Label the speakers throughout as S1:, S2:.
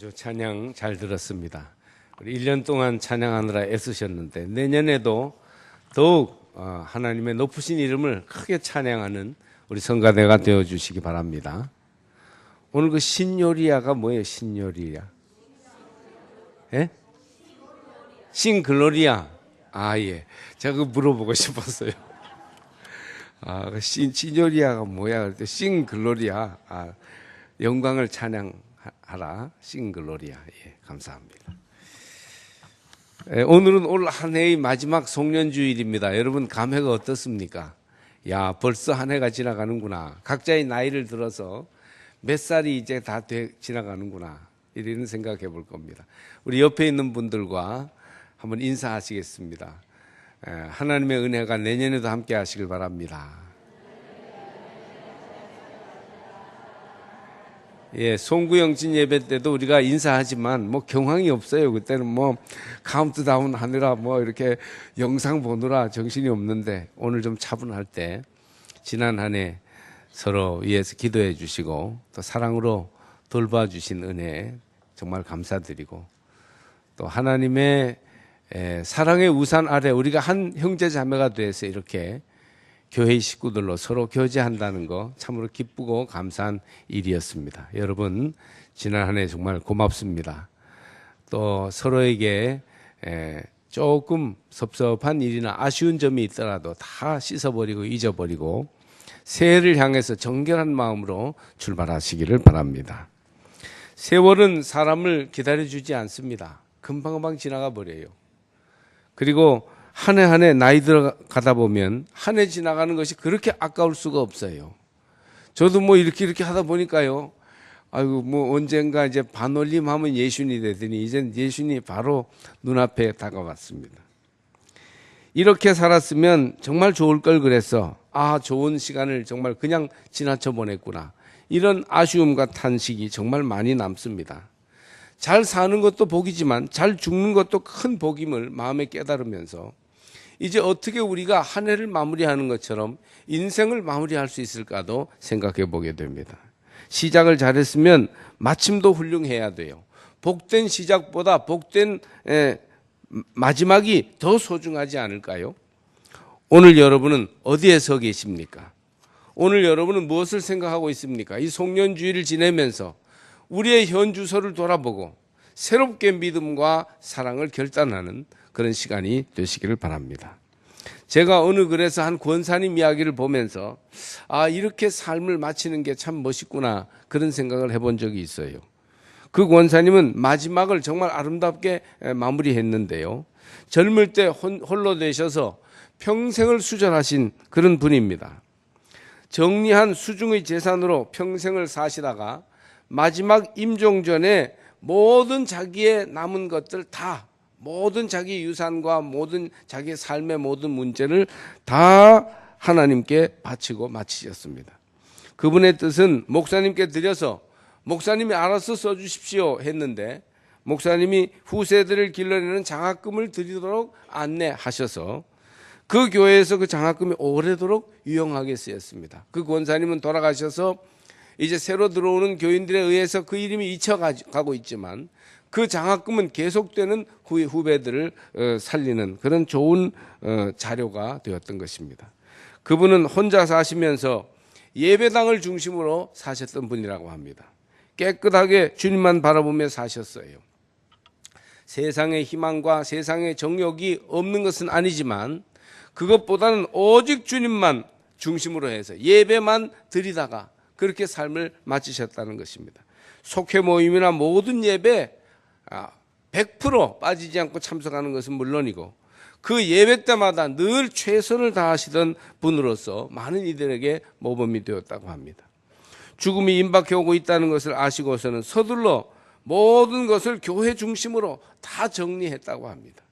S1: 아주 찬양 잘 들었습니다. 우리 1년 동안 찬양하느라 애쓰셨는데 내년에도 더욱 하나님의 높으신 이름을 크게 찬양하는 우리 성가대가 되어주시기 바랍니다. 오늘 그 신요리아가 뭐예요? 신요리아? 예? 신글로리아. 예. 제가 그거 물어보고 싶었어요. 신요리아가 뭐야? 그랬더니 신글로리아. 영광을 찬양하라. 신글로리아. 예, 감사합니다. 오늘은 올 한 해의 마지막 송년주일입니다. 여러분 감회가 어떻습니까? 야, 벌써 한 해가 지나가는구나. 각자의 나이를 들어서 몇 살이 이제 다 지나가는구나. 이런 생각해 볼 겁니다. 우리 옆에 있는 분들과 한번 인사하시겠습니다. 하나님의 은혜가 내년에도 함께 하시길 바랍니다. 예, 송구영신 예배 때도 우리가 인사하지만 뭐 경황이 없어요. 그때는 뭐 카운트다운 하느라 뭐 이렇게 영상 보느라 정신이 없는데 오늘 좀 차분할 때 지난 한 해 서로 위해서 기도해 주시고 또 사랑으로 돌봐 주신 은혜 정말 감사드리고 또 하나님의 사랑의 우산 아래 우리가 한 형제 자매가 돼서 이렇게 교회 식구들로 서로 교제한다는 거 참으로 기쁘고 감사한 일이었습니다. 여러분 지난 한 해 정말 고맙습니다. 또 서로에게 조금 섭섭한 일이나 아쉬운 점이 있더라도 다 씻어버리고 잊어버리고 새해를 향해서 정결한 마음으로 출발하시기를 바랍니다. 세월은 사람을 기다려주지 않습니다. 금방금방 지나가 버려요. 그리고 한 해 한 해 나이 들어가다 보면 한 해 지나가는 것이 그렇게 아까울 수가 없어요. 저도 뭐 이렇게 하다 보니까요. 아이고 뭐 언젠가 이제 반올림하면 예순이 되더니 이젠 예순이 바로 눈앞에 다가왔습니다. 이렇게 살았으면 정말 좋을 걸 그래서 좋은 시간을 정말 그냥 지나쳐 보냈구나. 이런 아쉬움과 탄식이 정말 많이 남습니다. 잘 사는 것도 복이지만 잘 죽는 것도 큰 복임을 마음에 깨달으면서 이제 어떻게 우리가 한 해를 마무리하는 것처럼 인생을 마무리할 수 있을까도 생각해 보게 됩니다. 시작을 잘했으면 마침도 훌륭해야 돼요. 복된 시작보다 복된 마지막이 더 소중하지 않을까요? 오늘 여러분은 어디에 서 계십니까? 오늘 여러분은 무엇을 생각하고 있습니까? 이 송년주일을 지내면서 우리의 현 주소를 돌아보고 새롭게 믿음과 사랑을 결단하는 그런 시간이 되시기를 바랍니다. 제가 어느 글에서 한 권사님 이야기를 보면서 이렇게 삶을 마치는 게 참 멋있구나 그런 생각을 해본 적이 있어요. 그 권사님은 마지막을 정말 아름답게 마무리했는데요. 젊을 때 홀로 되셔서 평생을 수절하신 그런 분입니다. 정리한 수중의 재산으로 평생을 사시다가 마지막 임종 전에 모든 자기의 남은 것들 다 모든 자기 유산과 모든 자기의 삶의 모든 문제를 다 하나님께 바치고 마치셨습니다. 그분의 뜻은 목사님께 드려서 목사님이 알아서 써주십시오 했는데 목사님이 후세들을 길러내는 장학금을 드리도록 안내하셔서 그 교회에서 그 장학금이 오래도록 유용하게 쓰였습니다. 그 권사님은 돌아가셔서 이제 새로 들어오는 교인들에 의해서 그 이름이 잊혀가고 있지만 그 장학금은 계속되는 후배들을 살리는 그런 좋은 자료가 되었던 것입니다. 그분은 혼자 사시면서 예배당을 중심으로 사셨던 분이라고 합니다. 깨끗하게 주님만 바라보며 사셨어요. 세상의 희망과 세상의 정욕이 없는 것은 아니지만 그것보다는 오직 주님만 중심으로 해서 예배만 드리다가 그렇게 삶을 마치셨다는 것입니다. 속회 모임이나 모든 예배 100% 빠지지 않고 참석하는 것은 물론이고 그 예배 때마다 늘 최선을 다하시던 분으로서 많은 이들에게 모범이 되었다고 합니다. 죽음이 임박해 오고 있다는 것을 아시고서는 서둘러 모든 것을 교회 중심으로 다 정리했다고 합니다.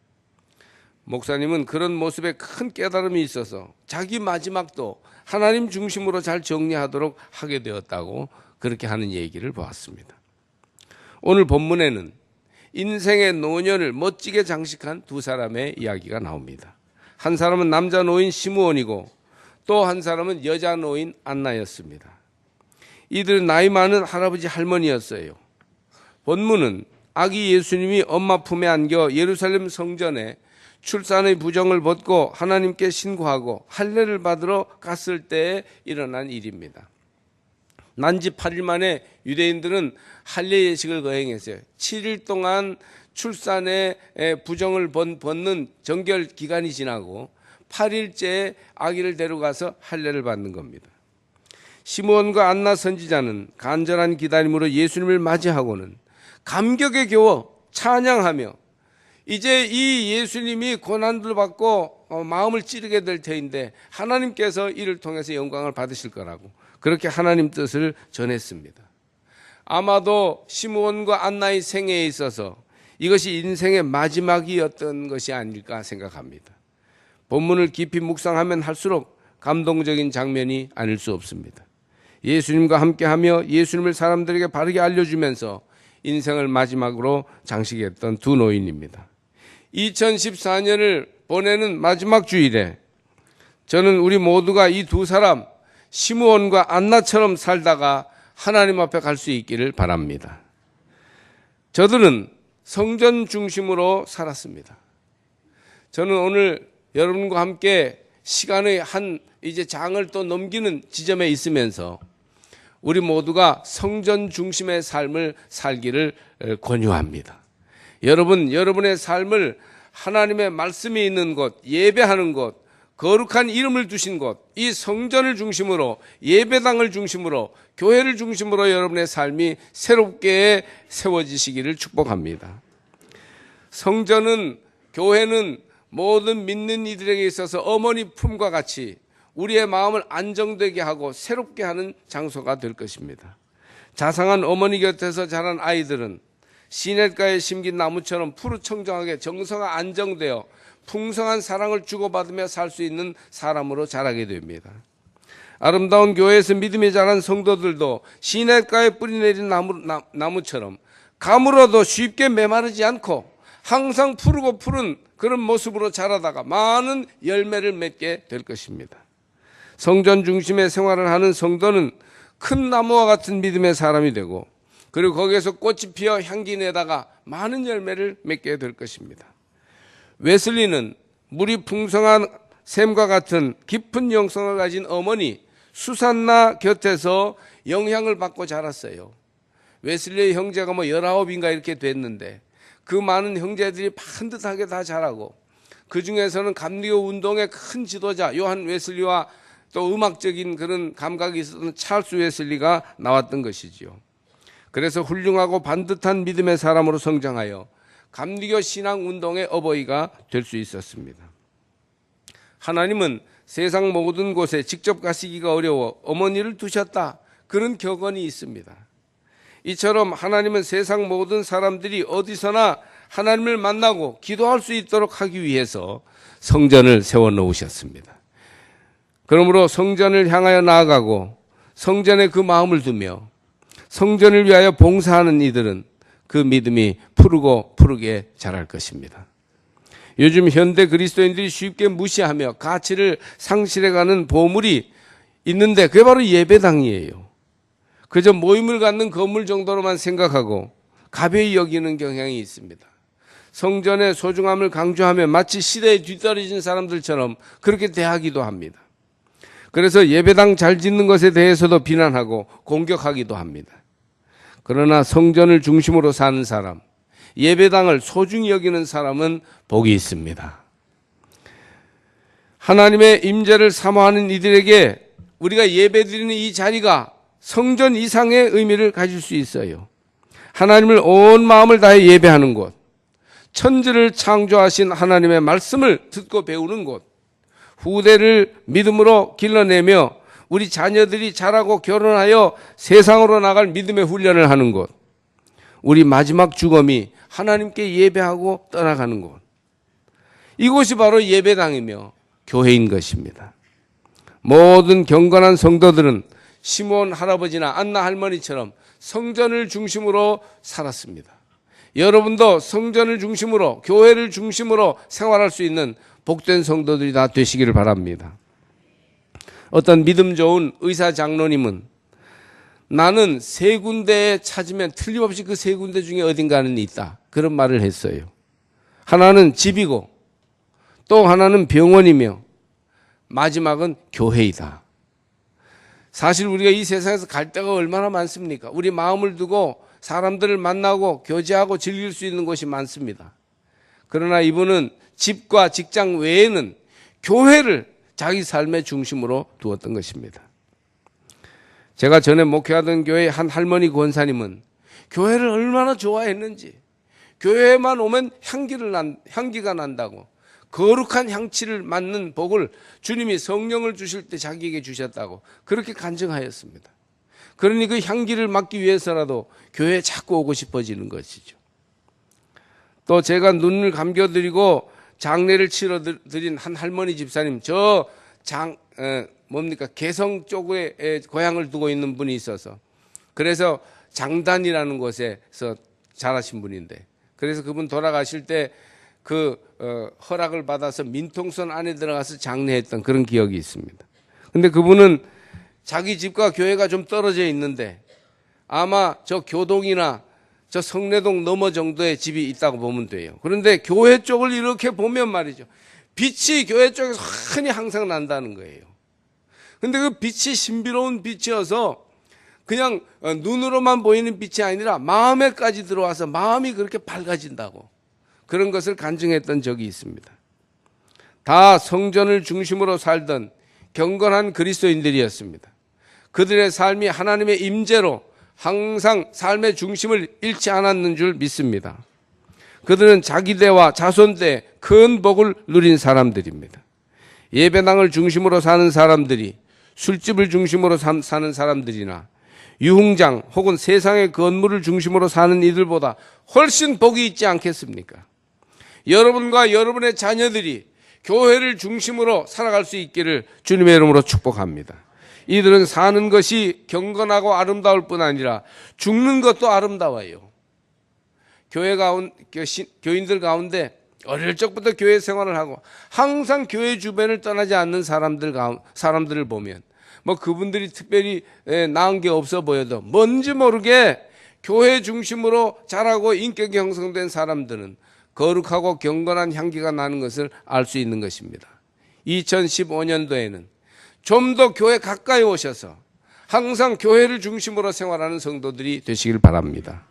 S1: 목사님은 그런 모습에 큰 깨달음이 있어서 자기 마지막도 하나님 중심으로 잘 정리하도록 하게 되었다고 그렇게 하는 얘기를 보았습니다. 오늘 본문에는 인생의 노년을 멋지게 장식한 두 사람의 이야기가 나옵니다. 한 사람은 남자 노인 시므온이고 또 한 사람은 여자 노인 안나였습니다. 이들은 나이 많은 할아버지 할머니였어요. 본문은 아기 예수님이 엄마 품에 안겨 예루살렘 성전에 출산의 부정을 벗고 하나님께 신고하고 할례를 받으러 갔을 때에 일어난 일입니다. 난지 8일 만에 유대인들은 할례 예식을 거행했어요. 7일 동안 출산의 부정을 벗는 정결 기간이 지나고 8일째에 아기를 데려가서 할례를 받는 겁니다. 시므온과 안나 선지자는 간절한 기다림으로 예수님을 맞이하고는 감격에 겨워 찬양하며 이제 이 예수님이 고난을 받고 마음을 찌르게 될 터인데 하나님께서 이를 통해서 영광을 받으실 거라고 그렇게 하나님 뜻을 전했습니다. 아마도 시므온과 안나의 생애에 있어서 이것이 인생의 마지막이었던 것이 아닐까 생각합니다. 본문을 깊이 묵상하면 할수록 감동적인 장면이 아닐 수 없습니다. 예수님과 함께하며 예수님을 사람들에게 바르게 알려주면서 인생을 마지막으로 장식했던 두 노인입니다. 2014년을 보내는 마지막 주일에 저는 우리 모두가 이 두 사람 시므온과 안나처럼 살다가 하나님 앞에 갈 수 있기를 바랍니다. 저들은 성전 중심으로 살았습니다. 저는 오늘 여러분과 함께 시간의 이제 장을 또 넘기는 지점에 있으면서 우리 모두가 성전 중심의 삶을 살기를 권유합니다. 여러분의 삶을 하나님의 말씀이 있는 곳, 예배하는 곳, 거룩한 이름을 두신 곳, 이 성전을 중심으로 예배당을 중심으로 교회를 중심으로 여러분의 삶이 새롭게 세워지시기를 축복합니다. 성전은 교회는 모든 믿는 이들에게 있어서 어머니 품과 같이 우리의 마음을 안정되게 하고 새롭게 하는 장소가 될 것입니다. 자상한 어머니 곁에서 자란 아이들은 시냇가에 심긴 나무처럼 푸르청청하게 정서가 안정되어 풍성한 사랑을 주고받으며 살 수 있는 사람으로 자라게 됩니다. 아름다운 교회에서 믿음이 자란 성도들도 시냇가에 뿌리내린 나무처럼 가물어도 쉽게 메마르지 않고 항상 푸르고 푸른 그런 모습으로 자라다가 많은 열매를 맺게 될 것입니다. 성전 중심의 생활을 하는 성도는 큰 나무와 같은 믿음의 사람이 되고 그리고 거기에서 꽃이 피어 향기 내다가 많은 열매를 맺게 될 것입니다. 웨슬리는 물이 풍성한 샘과 같은 깊은 영성을 가진 어머니 수산나 곁에서 영향을 받고 자랐어요. 웨슬리의 형제가 19인가 이렇게 됐는데 그 많은 형제들이 반듯하게 다 자라고 그 중에서는 감리교 운동의 큰 지도자 요한 웨슬리와 또 음악적인 그런 감각이 있었던 찰스 웨슬리가 나왔던 것이지요. 그래서 훌륭하고 반듯한 믿음의 사람으로 성장하여 감리교 신앙 운동의 어버이가 될 수 있었습니다. 하나님은 세상 모든 곳에 직접 가시기가 어려워 어머니를 두셨다. 그런 격언이 있습니다. 이처럼 하나님은 세상 모든 사람들이 어디서나 하나님을 만나고 기도할 수 있도록 하기 위해서 성전을 세워 놓으셨습니다. 그러므로 성전을 향하여 나아가고 성전에 그 마음을 두며 성전을 위하여 봉사하는 이들은 그 믿음이 푸르고 푸르게 자랄 것입니다. 요즘 현대 그리스도인들이 쉽게 무시하며 가치를 상실해가는 보물이 있는데 그게 바로 예배당이에요. 그저 모임을 갖는 건물 정도로만 생각하고 가벼이 여기는 경향이 있습니다. 성전의 소중함을 강조하며 마치 시대에 뒤떨어진 사람들처럼 그렇게 대하기도 합니다. 그래서 예배당 잘 짓는 것에 대해서도 비난하고 공격하기도 합니다. 그러나 성전을 중심으로 사는 사람, 예배당을 소중히 여기는 사람은 복이 있습니다. 하나님의 임재를 사모하는 이들에게 우리가 예배드리는 이 자리가 성전 이상의 의미를 가질 수 있어요. 하나님을 온 마음을 다해 예배하는 곳, 천지를 창조하신 하나님의 말씀을 듣고 배우는 곳, 후대를 믿음으로 길러내며 우리 자녀들이 자라고 결혼하여 세상으로 나갈 믿음의 훈련을 하는 곳, 우리 마지막 죽음이 하나님께 예배하고 떠나가는 곳, 이곳이 바로 예배당이며 교회인 것입니다. 모든 경건한 성도들은 시므온 할아버지나 안나 할머니처럼 성전을 중심으로 살았습니다. 여러분도 성전을 중심으로 교회를 중심으로 생활할 수 있는 복된 성도들이 다 되시기를 바랍니다. 어떤 믿음 좋은 의사 장로님은 나는 세 군데에 찾으면 틀림없이 그 세 군데 중에 어딘가는 있다. 그런 말을 했어요. 하나는 집이고 또 하나는 병원이며 마지막은 교회이다. 사실 우리가 이 세상에서 갈 데가 얼마나 많습니까? 우리 마음을 두고 사람들을 만나고 교제하고 즐길 수 있는 곳이 많습니다. 그러나 이분은 집과 직장 외에는 교회를 자기 삶의 중심으로 두었던 것입니다. 제가 전에 목회하던 교회 한 할머니 권사님은 교회를 얼마나 좋아했는지, 교회에만 오면 향기가 난다고, 거룩한 향취를 맡는 복을 주님이 성령을 주실 때 자기에게 주셨다고 그렇게 간증하였습니다. 그러니 그 향기를 맡기 위해서라도 교회에 자꾸 오고 싶어지는 것이죠. 또 제가 눈을 감겨드리고 장례를 치러드린 한 할머니 집사님, 개성 쪽에 고향을 두고 있는 분이 있어서, 그래서 장단이라는 곳에서 자라신 분인데, 그래서 그분 돌아가실 때 허락을 받아서 민통선 안에 들어가서 장례했던 그런 기억이 있습니다. 근데 그분은 자기 집과 교회가 좀 떨어져 있는데 아마 저 교동이나 저 성내동 너머 정도의 집이 있다고 보면 돼요. 그런데 교회 쪽을 이렇게 보면 말이죠, 빛이 교회 쪽에서 흔히 항상 난다는 거예요. 근데 그 빛이 신비로운 빛이어서 그냥 눈으로만 보이는 빛이 아니라 마음에까지 들어와서 마음이 그렇게 밝아진다고, 그런 것을 간증했던 적이 있습니다. 다 성전을 중심으로 살던 경건한 그리스도인들이었습니다. 그들의 삶이 하나님의 임재로 항상 삶의 중심을 잃지 않았는 줄 믿습니다. 그들은 자기대와 자손대 큰 복을 누린 사람들입니다. 예배당을 중심으로 사는 사람들이 술집을 중심으로 사는 사람들이나 유흥장 혹은 세상의 건물을 중심으로 사는 이들보다 훨씬 복이 있지 않겠습니까? 여러분과 여러분의 자녀들이 교회를 중심으로 살아갈 수 있기를 주님의 이름으로 축복합니다. 이들은 사는 것이 경건하고 아름다울 뿐 아니라 죽는 것도 아름다워요. 교인들 가운데 어릴 적부터 교회 생활을 하고 항상 교회 주변을 떠나지 않는 사람들을 보면 그분들이 특별히 나은 게 없어 보여도 뭔지 모르게 교회 중심으로 자라고 인격이 형성된 사람들은 거룩하고 경건한 향기가 나는 것을 알 수 있는 것입니다. 2015년도에는 좀 더 교회 가까이 오셔서 항상 교회를 중심으로 생활하는 성도들이 되시길 바랍니다.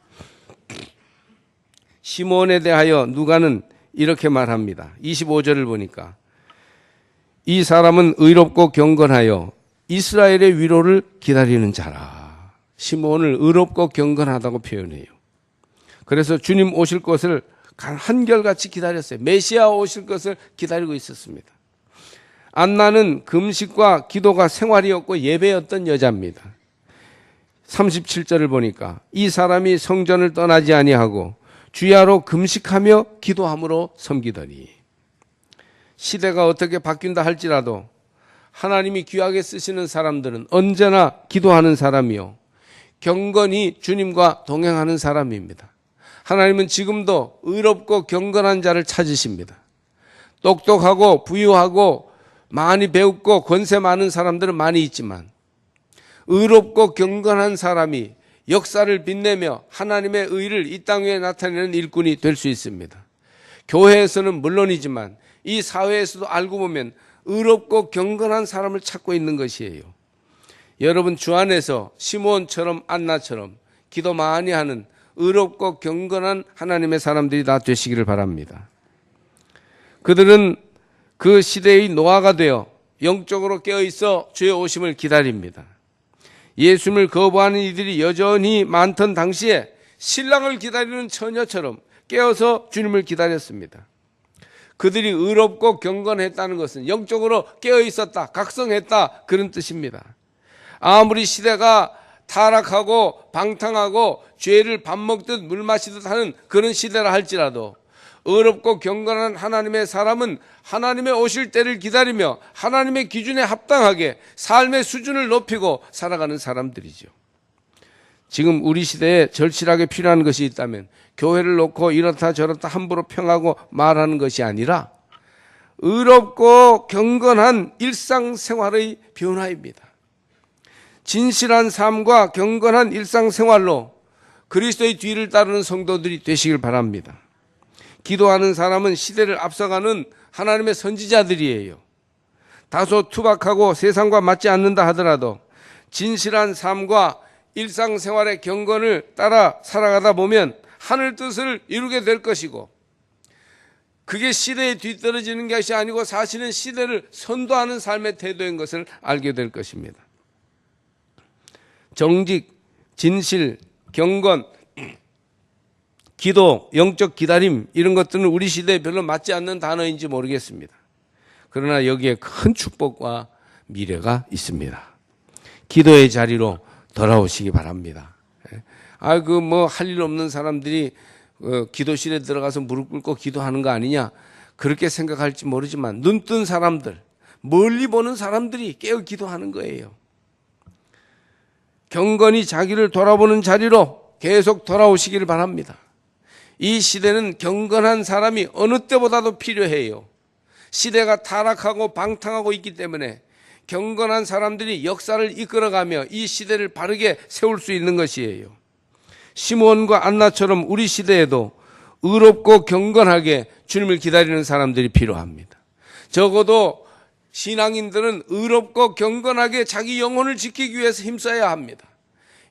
S1: 시몬에 대하여 누가는 이렇게 말합니다. 25절을 보니까 이 사람은 의롭고 경건하여 이스라엘의 위로를 기다리는 자라. 시몬을 의롭고 경건하다고 표현해요. 그래서 주님 오실 것을 한결같이 기다렸어요. 메시아 오실 것을 기다리고 있었습니다. 안나는 금식과 기도가 생활이었고 예배였던 여자입니다. 37절을 보니까 이 사람이 성전을 떠나지 아니하고 주야로 금식하며 기도함으로 섬기더니, 시대가 어떻게 바뀐다 할지라도 하나님이 귀하게 쓰시는 사람들은 언제나 기도하는 사람이요 경건히 주님과 동행하는 사람입니다. 하나님은 지금도 의롭고 경건한 자를 찾으십니다. 똑똑하고 부유하고 많이 배웠고 권세 많은 사람들은 많이 있지만 의롭고 경건한 사람이 역사를 빛내며 하나님의 의를 이 땅 위에 나타내는 일꾼이 될 수 있습니다. 교회에서는 물론이지만 이 사회에서도 알고 보면 의롭고 경건한 사람을 찾고 있는 것이에요. 여러분 주 안에서 시몬처럼 안나처럼 기도 많이 하는 의롭고 경건한 하나님의 사람들이 다 되시기를 바랍니다. 그들은 그 시대의 노아가 되어 영적으로 깨어있어 주의 오심을 기다립니다. 예수님을 거부하는 이들이 여전히 많던 당시에 신랑을 기다리는 처녀처럼 깨어서 주님을 기다렸습니다. 그들이 의롭고 경건했다는 것은 영적으로 깨어있었다, 각성했다, 그런 뜻입니다. 아무리 시대가 타락하고 방탕하고 죄를 밥 먹듯 물 마시듯 하는 그런 시대라 할지라도 의롭고 경건한 하나님의 사람은 하나님의 오실 때를 기다리며 하나님의 기준에 합당하게 삶의 수준을 높이고 살아가는 사람들이죠. 지금 우리 시대에 절실하게 필요한 것이 있다면 교회를 놓고 이렇다 저렇다 함부로 평하고 말하는 것이 아니라 의롭고 경건한 일상생활의 변화입니다. 진실한 삶과 경건한 일상생활로 그리스도의 뒤를 따르는 성도들이 되시길 바랍니다. 기도하는 사람은 시대를 앞서가는 하나님의 선지자들이에요. 다소 투박하고 세상과 맞지 않는다 하더라도 진실한 삶과 일상생활의 경건을 따라 살아가다 보면 하늘 뜻을 이루게 될 것이고, 그게 시대에 뒤떨어지는 것이 아니고 사실은 시대를 선도하는 삶의 태도인 것을 알게 될 것입니다. 정직, 진실, 경건, 기도, 영적 기다림, 이런 것들은 우리 시대에 별로 맞지 않는 단어인지 모르겠습니다. 그러나 여기에 큰 축복과 미래가 있습니다. 기도의 자리로 돌아오시기 바랍니다. 할 일 없는 사람들이 기도실에 들어가서 무릎 꿇고 기도하는 거 아니냐, 그렇게 생각할지 모르지만 눈뜬 사람들, 멀리 보는 사람들이 깨어 기도하는 거예요. 경건히 자기를 돌아보는 자리로 계속 돌아오시기를 바랍니다. 이 시대는 경건한 사람이 어느 때보다도 필요해요. 시대가 타락하고 방탕하고 있기 때문에 경건한 사람들이 역사를 이끌어가며 이 시대를 바르게 세울 수 있는 것이에요. 시므온과 안나처럼 우리 시대에도 의롭고 경건하게 주님을 기다리는 사람들이 필요합니다. 적어도 신앙인들은 의롭고 경건하게 자기 영혼을 지키기 위해서 힘써야 합니다.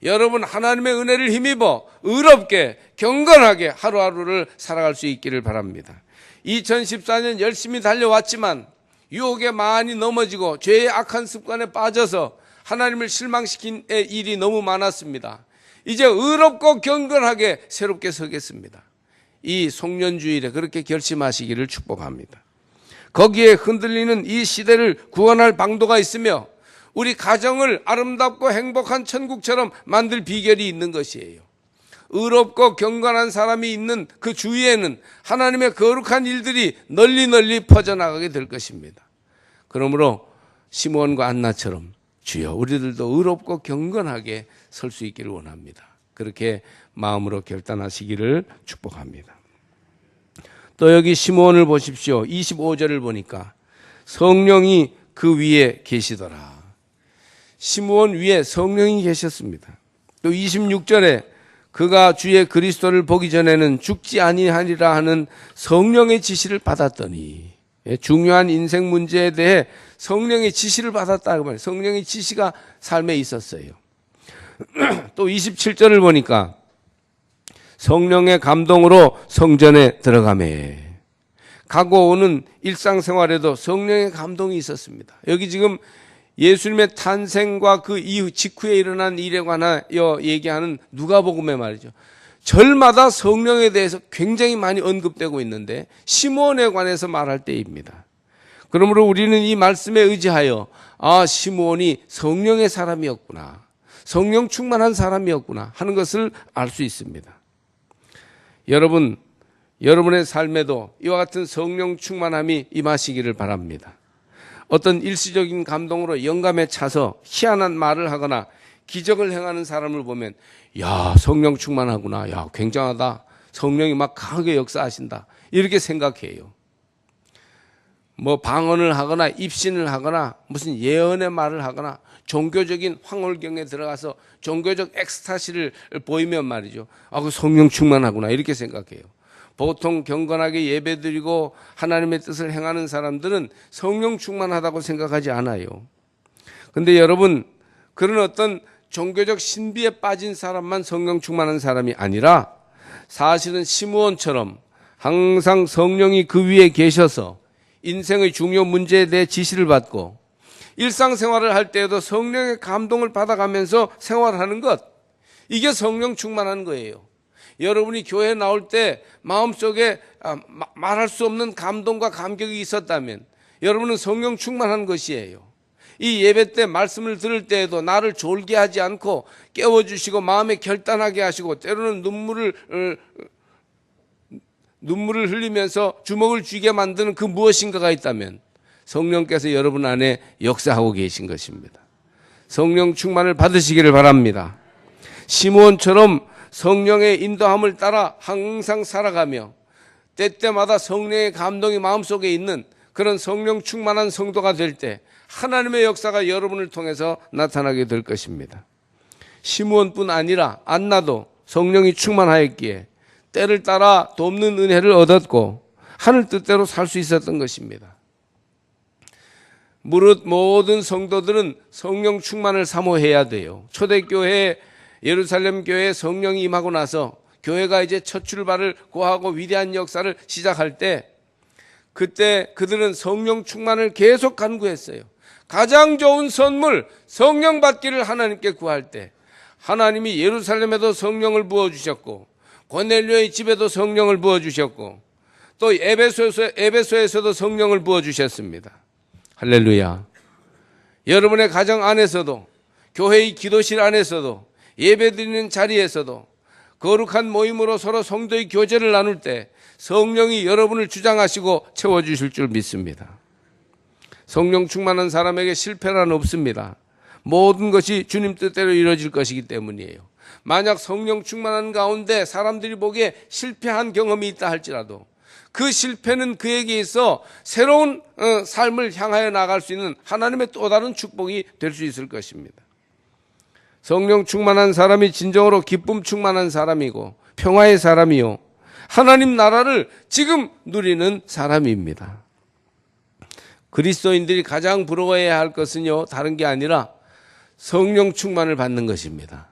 S1: 여러분, 하나님의 은혜를 힘입어 의롭게 경건하게 하루하루를 살아갈 수 있기를 바랍니다. 2014년 열심히 달려왔지만 유혹에 많이 넘어지고 죄의 악한 습관에 빠져서 하나님을 실망시킨 일이 너무 많았습니다. 이제 의롭고 경건하게 새롭게 서겠습니다. 이 송년주일에 그렇게 결심하시기를 축복합니다. 거기에 흔들리는 이 시대를 구원할 방도가 있으며 우리 가정을 아름답고 행복한 천국처럼 만들 비결이 있는 것이에요. 의롭고 경건한 사람이 있는 그 주위에는 하나님의 거룩한 일들이 널리 퍼져나가게 될 것입니다. 그러므로 시므온과 안나처럼 주여 우리들도 의롭고 경건하게 설 수 있기를 원합니다. 그렇게 마음으로 결단하시기를 축복합니다. 또 여기 시므온을 보십시오. 25절을 보니까 성령이 그 위에 계시더라. 시므온 위에 성령이 계셨습니다. 또 26절에 그가 주의 그리스도를 보기 전에는 죽지 아니하리라 하는 성령의 지시를 받았더니, 중요한 인생 문제에 대해 성령의 지시를 받았다고 말해요. 성령의 지시가 삶에 있었어요. 또 27절을 보니까 성령의 감동으로 성전에 들어가매. 가고 오는 일상생활에도 성령의 감동이 있었습니다. 여기 지금 예수님의 탄생과 그 이후 직후에 일어난 일에 관하여 얘기하는 누가복음에 말이죠. 절마다 성령에 대해서 굉장히 많이 언급되고 있는데 시므온에 관해서 말할 때입니다. 그러므로 우리는 이 말씀에 의지하여 시므온이 성령의 사람이었구나, 성령 충만한 사람이었구나 하는 것을 알 수 있습니다. 여러분의 삶에도 이와 같은 성령 충만함이 임하시기를 바랍니다. 어떤 일시적인 감동으로 영감에 차서 희한한 말을 하거나 기적을 행하는 사람을 보면 야, 성령 충만하구나, 야, 굉장하다, 성령이 막 강하게 역사하신다, 이렇게 생각해요. 방언을 하거나 입신을 하거나 무슨 예언의 말을 하거나 종교적인 황홀경에 들어가서 종교적 엑스타시를 보이면 말이죠, 그 성령 충만하구나 이렇게 생각해요. 보통 경건하게 예배드리고 하나님의 뜻을 행하는 사람들은 성령 충만하다고 생각하지 않아요. 그런데 여러분, 그런 어떤 종교적 신비에 빠진 사람만 성령 충만한 사람이 아니라 사실은 시므온처럼 항상 성령이 그 위에 계셔서 인생의 중요 문제에 대해 지시를 받고 일상생활을 할 때에도 성령의 감동을 받아가면서 생활하는 것, 이게 성령 충만한 거예요. 여러분이 교회에 나올 때 마음속에 말할 수 없는 감동과 감격이 있었다면 여러분은 성령 충만한 것이에요. 이 예배 때 말씀을 들을 때에도 나를 졸게 하지 않고 깨워주시고 마음에 결단하게 하시고 때로는 눈물을 흘리면서 주먹을 쥐게 만드는 그 무엇인가가 있다면 성령께서 여러분 안에 역사하고 계신 것입니다. 성령 충만을 받으시기를 바랍니다. 시므온처럼 성령의 인도함을 따라 항상 살아가며 때때마다 성령의 감동이 마음속에 있는 그런 성령 충만한 성도가 될 때 하나님의 역사가 여러분을 통해서 나타나게 될 것입니다. 시므온뿐 아니라 안나도 성령이 충만하였기에 때를 따라 돕는 은혜를 얻었고 하늘 뜻대로 살 수 있었던 것입니다. 무릇 모든 성도들은 성령 충만을 사모해야 돼요. 초대교회 예루살렘 교회에 성령이 임하고 나서 교회가 이제 첫 출발을 고하고 위대한 역사를 시작할 때 그때 그들은 성령 충만을 계속 간구했어요. 가장 좋은 선물 성령 받기를 하나님께 구할 때 하나님이 예루살렘에도 성령을 부어주셨고 고넬료의 집에도 성령을 부어주셨고 또 에베소에서도 성령을 부어주셨습니다. 할렐루야. 여러분의 가정 안에서도 교회의 기도실 안에서도 예배드리는 자리에서도 거룩한 모임으로 서로 성도의 교제를 나눌 때 성령이 여러분을 주장하시고 채워주실 줄 믿습니다. 성령 충만한 사람에게 실패란 없습니다. 모든 것이 주님 뜻대로 이루어질 것이기 때문이에요. 만약 성령 충만한 가운데 사람들이 보기에 실패한 경험이 있다 할지라도 그 실패는 그에게 있어 새로운 삶을 향하여 나갈 수 있는 하나님의 또 다른 축복이 될 수 있을 것입니다. 성령 충만한 사람이 진정으로 기쁨 충만한 사람이고 평화의 사람이요 하나님 나라를 지금 누리는 사람입니다. 그리스도인들이 가장 부러워해야 할 것은요 다른 게 아니라 성령 충만을 받는 것입니다.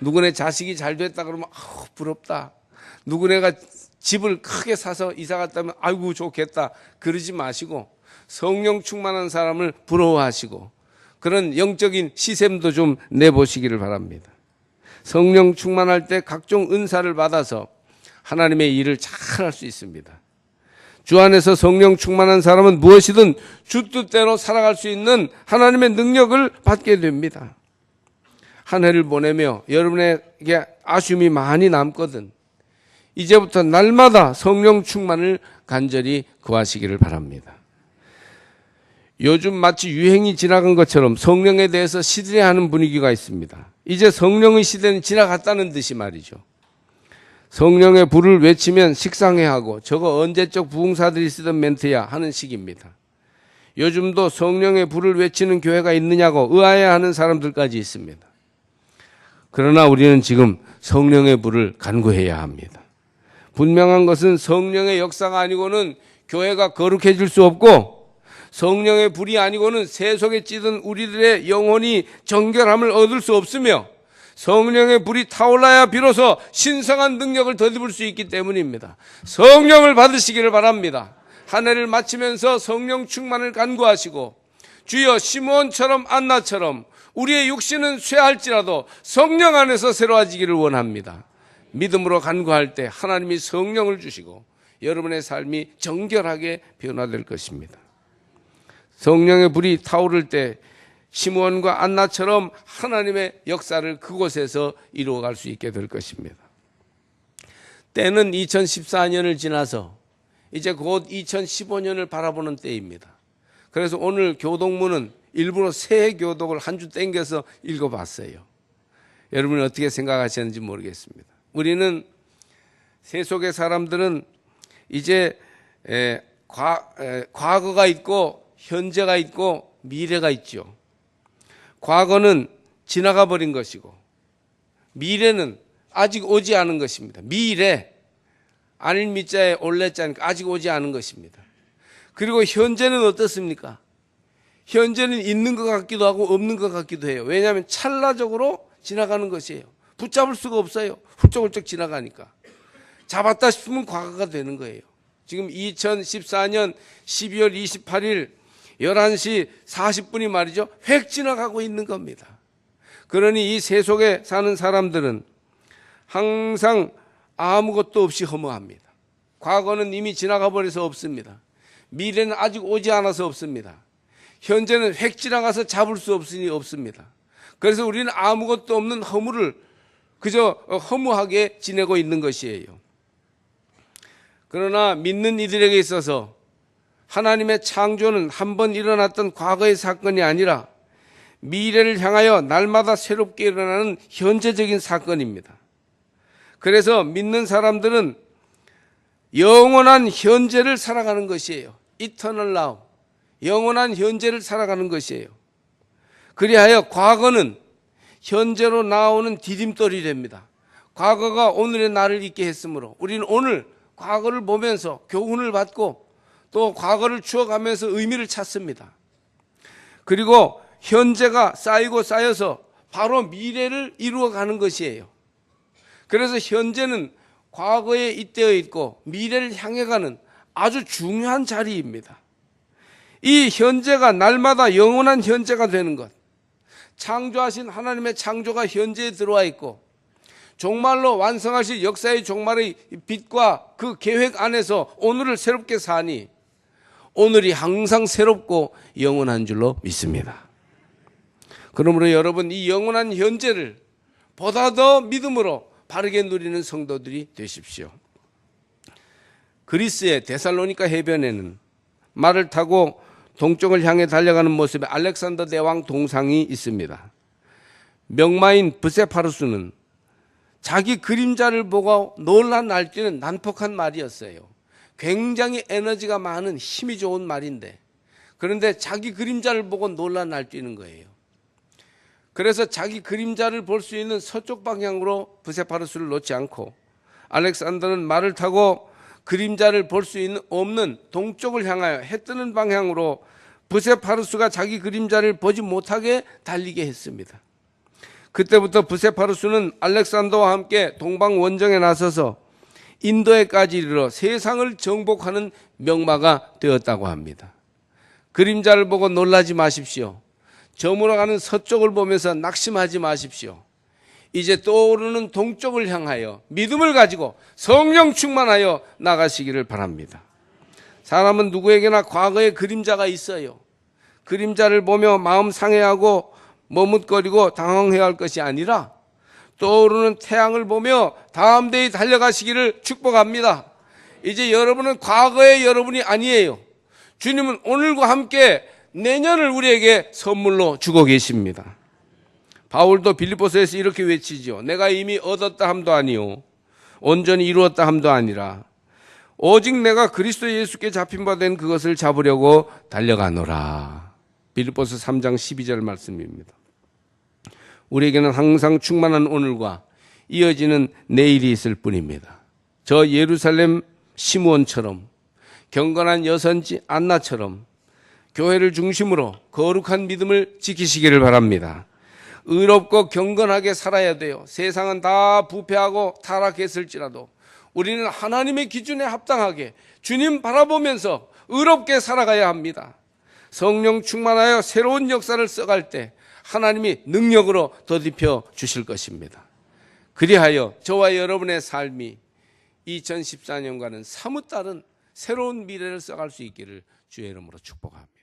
S1: 누구네 자식이 잘 됐다 그러면 부럽다. 누구네가 집을 크게 사서 이사 갔다면 아이고 좋겠다 그러지 마시고 성령 충만한 사람을 부러워하시고 그런 영적인 시샘도 좀 내보시기를 바랍니다. 성령 충만할 때 각종 은사를 받아서 하나님의 일을 잘 할 수 있습니다. 주 안에서 성령 충만한 사람은 무엇이든 주 뜻대로 살아갈 수 있는 하나님의 능력을 받게 됩니다. 한 해를 보내며 여러분에게 아쉬움이 많이 남거든 이제부터 날마다 성령 충만을 간절히 구하시기를 바랍니다. 요즘 마치 유행이 지나간 것처럼 성령에 대해서 시들해하는 분위기가 있습니다. 이제 성령의 시대는 지나갔다는 듯이 말이죠. 성령의 불을 외치면 식상해하고 저거 언제적 부흥사들이 쓰던 멘트야 하는 식입니다. 요즘도 성령의 불을 외치는 교회가 있느냐고 의아해하는 사람들까지 있습니다. 그러나 우리는 지금 성령의 불을 간구해야 합니다. 분명한 것은 성령의 역사가 아니고는 교회가 거룩해질 수 없고 성령의 불이 아니고는 세속에 찌든 우리들의 영혼이 정결함을 얻을 수 없으며 성령의 불이 타올라야 비로소 신성한 능력을 덧입을 수 있기 때문입니다. 성령을 받으시기를 바랍니다. 한 해를 마치면서 성령 충만을 간구하시고 주여 시므온처럼 안나처럼 우리의 육신은 쇠할지라도 성령 안에서 새로워지기를 원합니다. 믿음으로 간구할 때 하나님이 성령을 주시고 여러분의 삶이 정결하게 변화될 것입니다. 성령의 불이 타오를 때 시므온과 안나처럼 하나님의 역사를 그곳에서 이루어갈 수 있게 될 것입니다. 때는 2014년을 지나서 이제 곧 2015년을 바라보는 때입니다. 그래서 오늘 교독문은 일부러 새해 교독을 한 주 땡겨서 읽어봤어요. 여러분은 어떻게 생각하시는지 모르겠습니다. 우리는 세속의 사람들은 이제 과거가 있고 현재가 있고 미래가 있죠. 과거는 지나가 버린 것이고 미래는 아직 오지 않은 것입니다. 미래, 아닐 미자에 올레자니까 아직 오지 않은 것입니다. 그리고 현재는 어떻습니까? 현재는 있는 것 같기도 하고 없는 것 같기도 해요. 왜냐하면 찰나적으로 지나가는 것이에요. 붙잡을 수가 없어요. 훌쩍훌쩍 지나가니까. 잡았다 싶으면 과거가 되는 거예요. 지금 2014년 12월 28일 11시 40분이 말이죠. 획 지나가고 있는 겁니다. 그러니 이 세속에 사는 사람들은 항상 아무것도 없이 허무합니다. 과거는 이미 지나가 버려서 없습니다. 미래는 아직 오지 않아서 없습니다. 현재는 획 지나가서 잡을 수 없으니 없습니다. 그래서 우리는 아무것도 없는 허무를 그저 허무하게 지내고 있는 것이에요. 그러나 믿는 이들에게 있어서 하나님의 창조는 한 번 일어났던 과거의 사건이 아니라 미래를 향하여 날마다 새롭게 일어나는 현재적인 사건입니다. 그래서 믿는 사람들은 영원한 현재를 살아가는 것이에요. eternal now, 영원한 현재를 살아가는 것이에요. 그리하여 과거는 현재로 나오는 디딤돌이 됩니다. 과거가 오늘의 나를 있게 했으므로 우리는 오늘 과거를 보면서 교훈을 받고 또 과거를 추억하면서 의미를 찾습니다. 그리고 현재가 쌓이고 쌓여서 바로 미래를 이루어가는 것이에요. 그래서 현재는 과거에 잇대어 있고 미래를 향해 가는 아주 중요한 자리입니다. 이 현재가 날마다 영원한 현재가 되는 것, 창조하신 하나님의 창조가 현재에 들어와 있고 종말로 완성하실 역사의 종말의 빛과 그 계획 안에서 오늘을 새롭게 사니 오늘이 항상 새롭고 영원한 줄로 믿습니다. 그러므로 여러분, 이 영원한 현재를 보다 더 믿음으로 바르게 누리는 성도들이 되십시오. 그리스의 데살로니가 해변에는 말을 타고 동쪽을 향해 달려가는 모습의 알렉산더 대왕 동상이 있습니다. 명마인 브세파루스는 자기 그림자를 보고 놀라 날뛰는 난폭한 말이었어요. 굉장히 에너지가 많은 힘이 좋은 말인데, 그런데 자기 그림자를 보고 놀라 날뛰는 거예요. 그래서 자기 그림자를 볼 수 있는 서쪽 방향으로 브세파루스를 놓지 않고 알렉산더는 말을 타고 그림자를 볼 수 없는 동쪽을 향하여 해 뜨는 방향으로 브세파루스가 자기 그림자를 보지 못하게 달리게 했습니다. 그때부터 브세파루스는 알렉산더와 함께 동방 원정에 나서서 인도에까지 이르러 세상을 정복하는 명마가 되었다고 합니다. 그림자를 보고 놀라지 마십시오. 저물어 가는 서쪽을 보면서 낙심하지 마십시오. 이제 떠오르는 동쪽을 향하여 믿음을 가지고 성령 충만하여 나가시기를 바랍니다. 사람은 누구에게나 과거의 그림자가 있어요. 그림자를 보며 마음 상해하고 머뭇거리고 당황해야 할 것이 아니라 떠오르는 태양을 보며 다음 대에 달려가시기를 축복합니다. 이제 여러분은 과거의 여러분이 아니에요. 주님은 오늘과 함께 내년을 우리에게 선물로 주고 계십니다. 바울도 빌립보서에서 이렇게 외치죠. 내가 이미 얻었다 함도 아니요 온전히 이루었다 함도 아니라 오직 내가 그리스도 예수께 잡힌 바 된 그것을 잡으려고 달려가노라. 빌립보서 3장 12절 말씀입니다. 우리에게는 항상 충만한 오늘과 이어지는 내일이 있을 뿐입니다. 저 예루살렘 시므온처럼, 경건한 여선지 안나처럼 교회를 중심으로 거룩한 믿음을 지키시기를 바랍니다. 의롭고 경건하게 살아야 돼요. 세상은 다 부패하고 타락했을지라도 우리는 하나님의 기준에 합당하게 주님 바라보면서 의롭게 살아가야 합니다. 성령 충만하여 새로운 역사를 써갈 때 하나님이 능력으로 더딥혀 주실 것입니다. 그리하여 저와 여러분의 삶이 2014년과는 사뭇 다른 새로운 미래를 써갈 수 있기를 주의 이름으로 축복합니다.